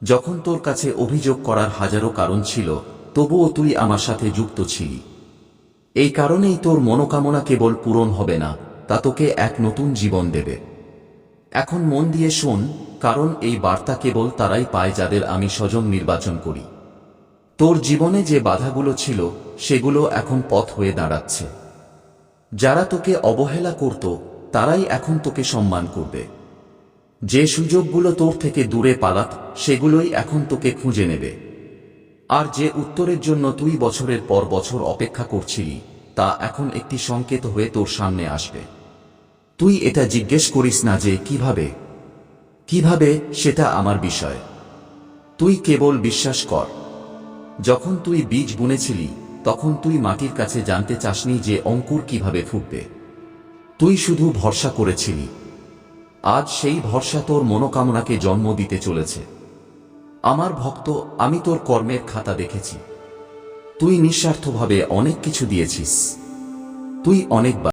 যখন তোর কাছে অভিযোগ করার হাজারো কারণ ছিল, তবুও তুই আমার সাথে যুক্ত ছিলি। এই কারণেই তোর মনোকামনা কেবল পূরণ হবে না, তা তোকে এক নতুন জীবন দেবে। এখন মন দিয়ে শোন, কারণ এই বার্তা কেবল তারাই পায় যাদের আমি স্বজন নির্বাচন করি। তোর জীবনে যে বাধাগুলো ছিল, সেগুলো এখন পথ হয়ে দাঁড়াচ্ছে। যারা তোকে অবহেলা করত, তারাই এখন তোকে সম্মান করবে। যে সুযোগগুলো তোর থেকে দূরে পালাত, সেগুলোই এখন তোকে খুঁজে নেবে। আর যে উত্তরের জন্য তুই বছরের পর বছর অপেক্ষা করছিলি, তা এখন একটি সংকেত হয়ে তোর সামনে আসবে। তুই এটা জিজ্ঞেস করিস না যে কিভাবে, সেটা আমার বিষয়। তুই কেবল বিশ্বাস কর। যখন তুই বীজ বুনেছিলি, তখন তুই মাটির কাছে জানতে চাসনি যে অঙ্কুর কিভাবে ফুটবে। তুই শুধু ভরসা করেছিলি। আজ সেই ভরসা তোর মনোকামনাকে জন্ম দিতে চলেছে। আমার ভক্ত, আমি তোর কর্মের খাতা দেখেছি। তুই নিঃস্বার্থভাবে অনেক কিছু দিয়েছিস। তুই অনেকবার